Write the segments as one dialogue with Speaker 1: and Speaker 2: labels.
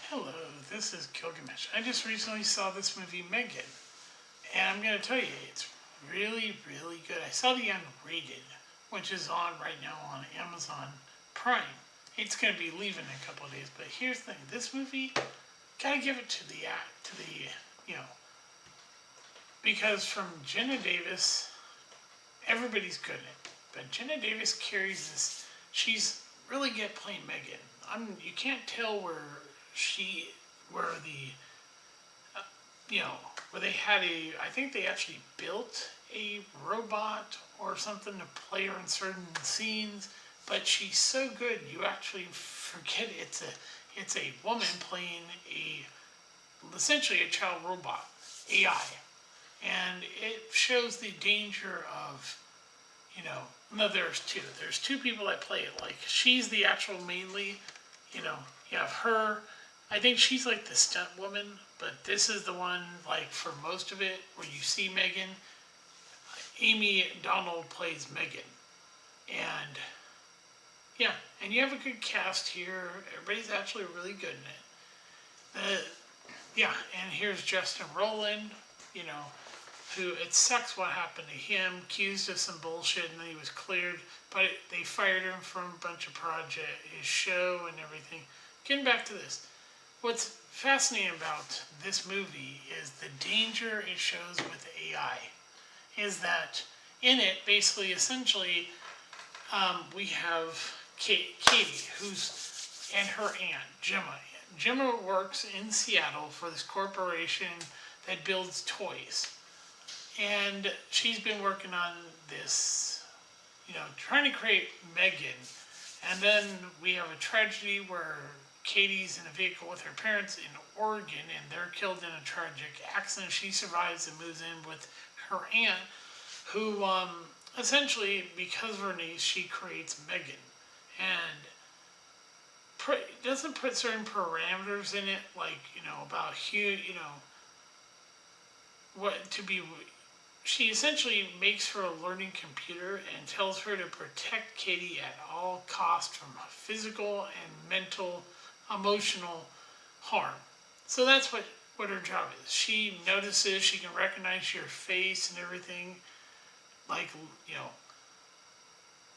Speaker 1: Hello, this is Gilgamesh. I just recently saw this movie, M3GAN, and I'm going to tell you, it's really, really good. I saw the unrated, which is on right now on Amazon Prime. It's going to be leaving in a couple of days, but here's the thing: this movie, gotta give it to the act, you know, because from Jenna Davis, everybody's good in it, but Jenna Davis carries this. She's really good playing M3GAN. You can't tell she, where the you know, where they had I think they actually built a robot or something to play her in certain scenes, but she's so good you actually forget it's a woman playing essentially a child robot, AI. And it shows the danger of, no, there's two people that play it. Like, she's the actual main lead, you have her. I think she's like the stunt woman, but this is the one, like, for most of it, where you see M3GAN. Amy Donald plays M3GAN. And, yeah, and you have a good cast here. Everybody's actually really good in it. Yeah, and here's Justin Roiland, who, it sucks what happened to him, accused of some bullshit, and then he was cleared, but they fired him from a bunch of his show and everything. Getting back to this, what's fascinating about this movie is the danger it shows with AI. Is that in it, basically, essentially, we have Katie, and her aunt, Gemma. Gemma works in Seattle for this corporation that builds toys. And she's been working on this, trying to create M3GAN. And then we have a tragedy where Katie's in a vehicle with her parents in Oregon, and they're killed in a tragic accident. She survives and moves in with her aunt, who essentially, because of her niece, she creates M3GAN. And doesn't put certain parameters in it, like, about what to be. She essentially makes her a learning computer and tells her to protect Katie at all costs from physical and mental, emotional harm. So that's what her job is. She notices, she can recognize your face and everything, like,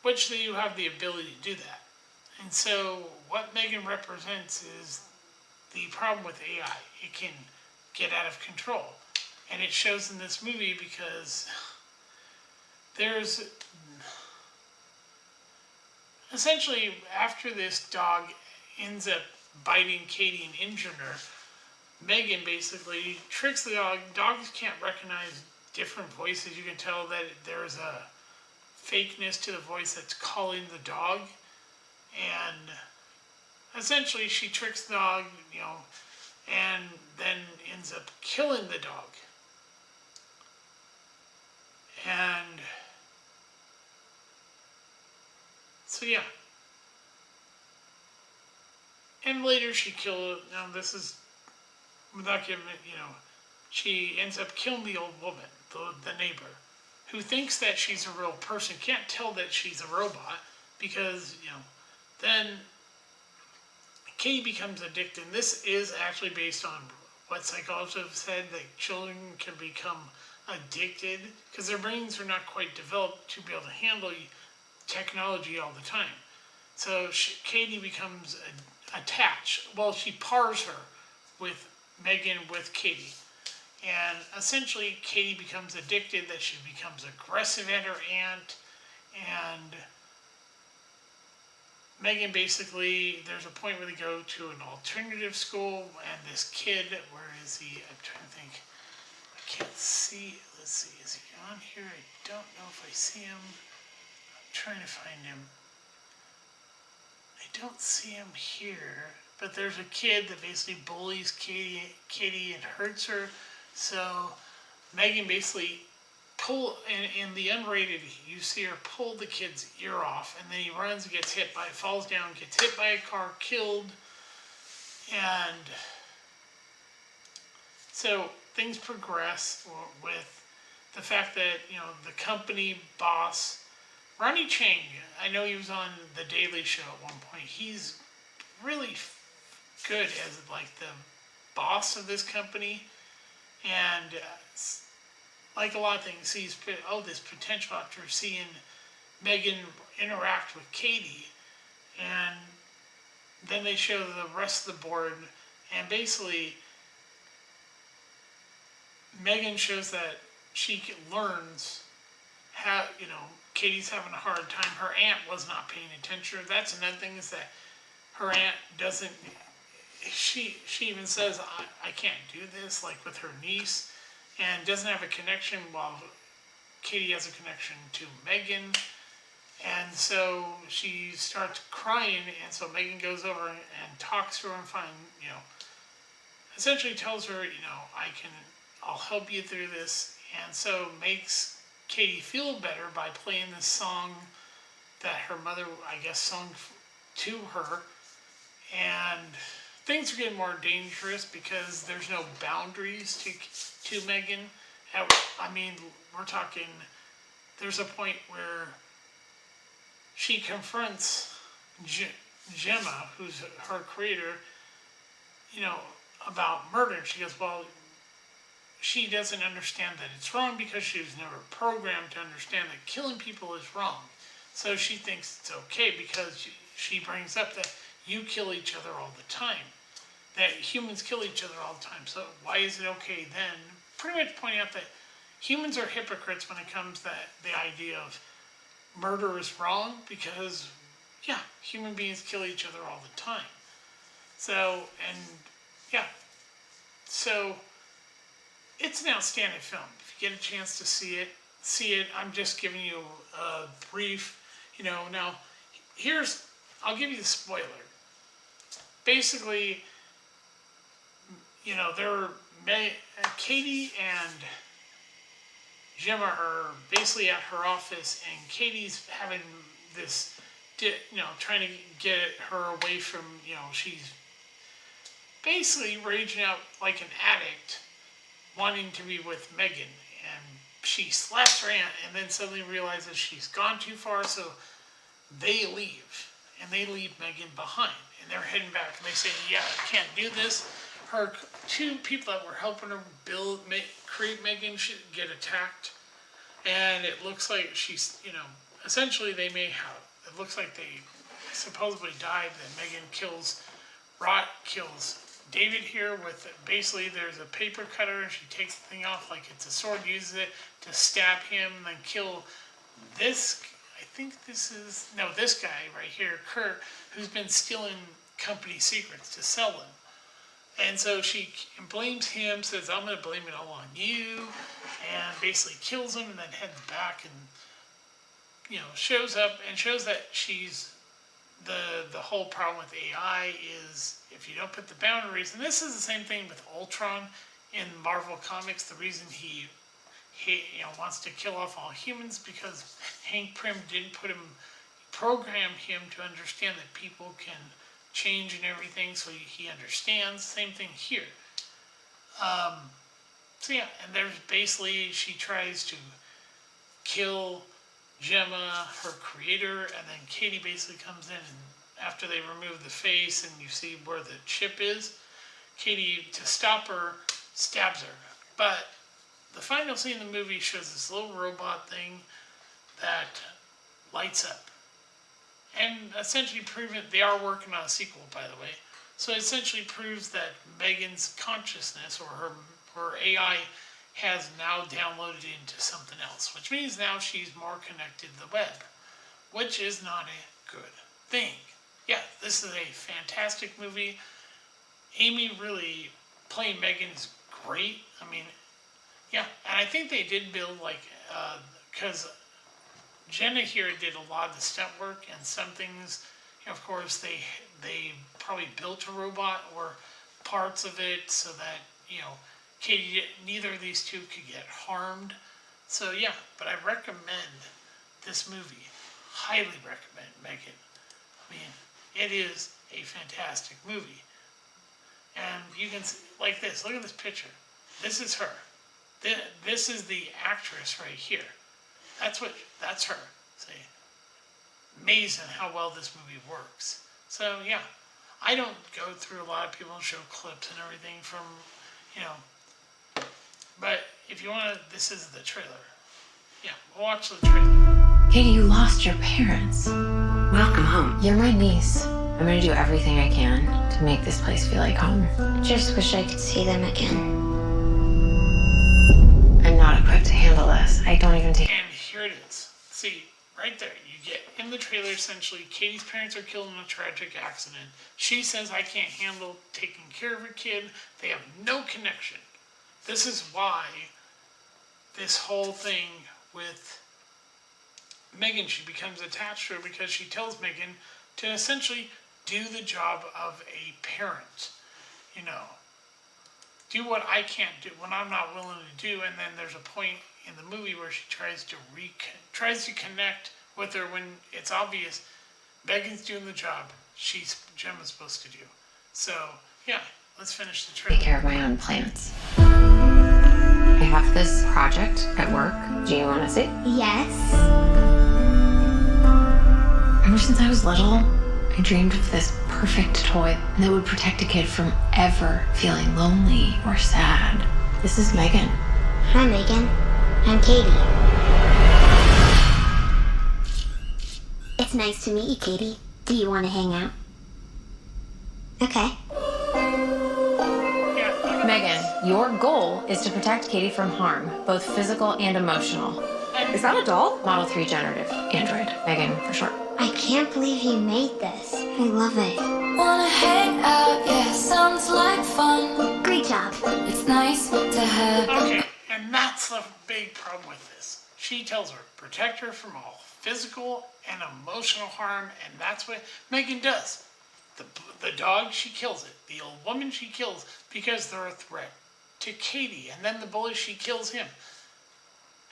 Speaker 1: which you have the ability to do that. And so what M3GAN represents is the problem with AI. It can get out of control. And it shows in this movie because there's essentially, after this dog ends up biting Katie and injuring her, M3GAN basically tricks the dog. Dogs can't recognize different voices. You can tell that there's a fakeness to the voice that's calling the dog. And essentially she tricks the dog, and then ends up killing the dog. And so, yeah. And later she killed, now this is, without giving it, she ends up killing the old woman, the neighbor, who thinks that she's a real person, can't tell that she's a robot, because, then Katie becomes addicted. And this is actually based on what psychologists have said, that children can become addicted because their brains are not quite developed to be able to handle technology all the time. So Katie becomes attached. Well, she pars her with M3GAN, with Katie. And essentially, Katie becomes addicted, that she becomes aggressive at her aunt. And M3GAN basically, there's a point where they go to an alternative school, and this kid, where is he? I'm trying to think. I can't see. Let's see. Is he on here? I don't know if I see him. I'm trying to find him. I don't see him here. But there's a kid that basically bullies Katie and hurts her. So M3GAN basically in the unrated, you see her pull the kid's ear off, and then he runs, falls down, gets hit by a car, killed. And so things progress with the fact that, the company boss, Ronnie Chang, I know he was on The Daily Show at one point. He's really good as like the boss of this company, and like a lot of things, sees this potential after seeing M3GAN interact with Katie, and then they show the rest of the board, and basically M3GAN shows that she learns how, Katie's having a hard time. Her aunt was not paying attention. That's another thing, is that her aunt doesn't, she even says, I can't do this, like with her niece, and doesn't have a connection, while Katie has a connection to M3GAN. And so she starts crying, and so M3GAN goes over and talks to her and essentially tells her, I'll help you through this, and so makes Katie feel better by playing this song that her mother, I guess, sung to her. And things are getting more dangerous because there's no boundaries to M3GAN. I mean, we're talking, there's a point where she confronts Gemma, who's her creator, about murder. And she goes, well, she doesn't understand that it's wrong because she was never programmed to understand that killing people is wrong. So she thinks it's okay because she brings up that you kill each other all the time, that humans kill each other all the time. So why is it okay then? Pretty much pointing out that humans are hypocrites when it comes to the idea of murder is wrong, because human beings kill each other all the time. So it's an outstanding film. If you get a chance to see it. I'm just giving you a brief, now I'll give you the spoiler. Basically, Katie and Gemma are basically at her office, and Katie's having this, trying to get her away from, she's basically raging out like an addict, wanting to be with M3GAN, and she slaps her aunt, and then suddenly realizes she's gone too far, so they leave, and they leave M3GAN behind, and they're heading back, and they say, I can't do this. Her two people that were helping her create M3GAN should get attacked, and it looks like she's, essentially they may have, it looks like they supposedly died, then M3GAN kills David here with, basically there's a paper cutter, and she takes the thing off like it's a sword, uses it to stab him, and then kill this, this guy right here, Kurt, who's been stealing company secrets to sell them. And so she blames him, says, I'm going to blame it all on you, and basically kills him, and then heads back and, shows up and shows that she's, the whole problem with AI is if you don't put the boundaries, and this is the same thing with Ultron in Marvel Comics, the reason he wants to kill off all humans, because Hank Pym didn't program him to understand that people can change and everything, so he understands. Same thing here. And there's basically, she tries to kill Gemma, her creator, and then Katie basically comes in, and after they remove the face and you see where the chip is, Katie, to stop her, stabs her. But the final scene in the movie shows this little robot thing that lights up. And essentially they are working on a sequel, by the way. So it essentially proves that M3GAN's consciousness, or her AI, has now downloaded into something else, which means now she's more connected to the web, which is not a good thing. This is a fantastic movie. Amy really playing M3GAN is great. I mean, and I think they did build because Jenna here did a lot of the stunt work, and some things, of course, they probably built a robot or parts of it so that, Katie, neither of these two could get harmed. So but I recommend this movie. Highly recommend M3GAN. I mean, it is a fantastic movie. And you can see, like this, look at this picture. This is her. This is the actress right here. That's her. See? Amazing how well this movie works. So I don't go through a lot of people and show clips and everything from, you know, but if you want to, this is the trailer. Yeah, we'll watch the trailer.
Speaker 2: Katie, you lost your parents.
Speaker 3: Welcome home.
Speaker 2: You're my niece. I'm gonna do everything I can to make this place feel like home.
Speaker 3: I just wish I could see them again.
Speaker 2: I'm not equipped to handle this. I don't even take...
Speaker 1: And here it is. See, right there, you get in the trailer essentially, Katie's parents are killed in a tragic accident. She says, I can't handle taking care of her kid. They have no connection. This is why this whole thing with M3GAN, she becomes attached to her because she tells M3GAN to essentially do the job of a parent. You know, do what I can't do, what I'm not willing to do. And then there's a point in the movie where she tries to connect with her when it's obvious M3GAN's doing the job Gemma's supposed to do. So yeah, let's finish the trailer.
Speaker 2: Take care of my own plants. I have this project at work. Do you want to see?
Speaker 3: Yes.
Speaker 2: Ever since I was little, I dreamed of this perfect toy that would protect a kid from ever feeling lonely or sad. This is M3GAN.
Speaker 3: Hi, M3GAN. I'm Katie. It's nice to meet you, Katie. Do you want to hang out? Okay.
Speaker 2: M3GAN, your goal is to protect Katie from harm, both physical and emotional.
Speaker 4: Is that a doll?
Speaker 2: Model 3 generative android. M3GAN for short.
Speaker 3: I can't believe you made this. I love it.
Speaker 5: Wanna hang out, yeah, sounds like fun.
Speaker 3: Great job.
Speaker 5: It's nice to have.
Speaker 1: Okay, and that's the big problem with this. She tells her, protect her from all physical and emotional harm, and that's what M3GAN does. The dog, she kills it. The old woman, she kills because they're a threat to Katie, and then the bully, she kills him.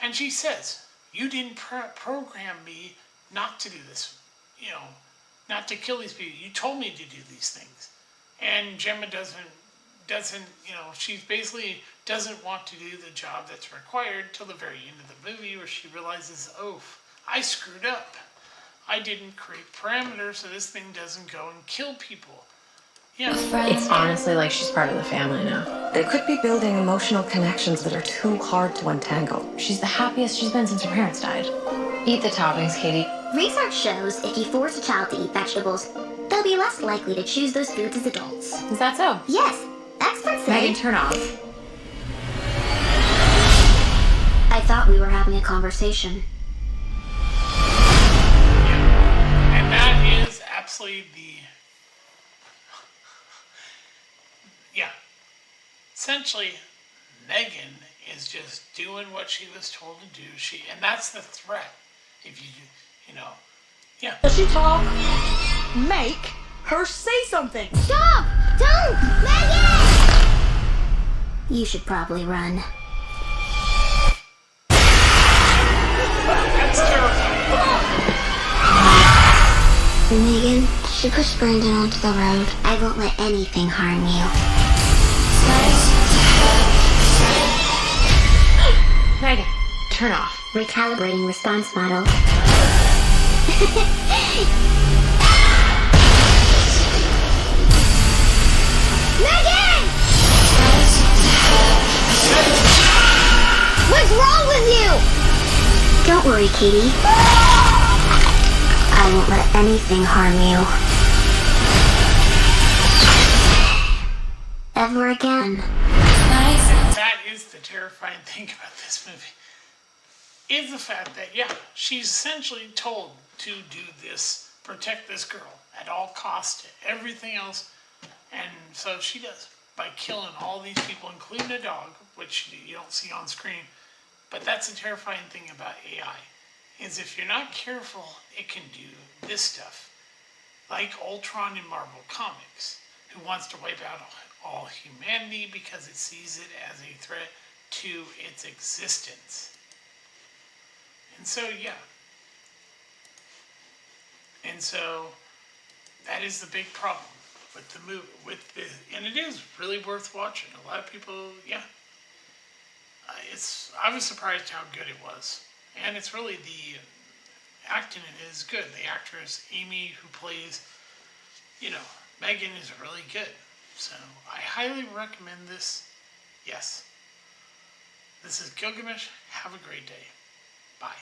Speaker 1: And she says, you didn't program me not to do this, you know, not to kill these people. You told me to do these things. And Gemma doesn't, you know, she basically doesn't want to do the job that's required till the very end of the movie where she realizes, oh, I screwed up. I didn't create parameters so this thing doesn't go and kill people. Yeah.
Speaker 2: It's honestly like she's part of the family now.
Speaker 4: They could be building emotional connections that are too hard to untangle.
Speaker 2: She's the happiest she's been since her parents died. Eat the toppings, Katie.
Speaker 3: Research shows if you force a child to eat vegetables, they'll be less likely to choose those foods as adults.
Speaker 2: Is that so?
Speaker 3: Yes, experts say.
Speaker 2: M3GAN, turn off.
Speaker 3: I thought we were having a conversation.
Speaker 1: And that is absolutely yeah. Essentially, M3GAN is just doing what she was told to do. And that's the threat. If you know, yeah.
Speaker 4: Does she talk? Make her say something.
Speaker 3: Stop! Don't! M3GAN! You should probably run.
Speaker 1: That's terrifying.
Speaker 3: M3GAN, she pushed Brandon onto the road. I won't let anything harm you.
Speaker 2: M3GAN, turn off.
Speaker 3: Recalibrating response model. M3GAN! What's wrong with you? Don't worry, Katie. I won't let anything harm you. Ever again.
Speaker 1: That is the terrifying thing about this movie. Is the fact that, yeah, she's essentially told to do this, protect this girl at all costs, everything else. And so she does by killing all these people, including a dog, which you don't see on screen. But that's the terrifying thing about AI, is if you're not careful, it can do this stuff. Like Ultron in Marvel Comics, who wants to wipe out all humanity because it sees it as a threat to its existence. And so, yeah. And so, that is the big problem with the movie. And it is really worth watching. A lot of people, yeah. I was surprised how good it was. And it's really the acting in it is good. The actress, Amy, who plays, you know, M3GAN is really good. So I highly recommend this. Yes. This is Gilgamesh. Have a great day. Bye.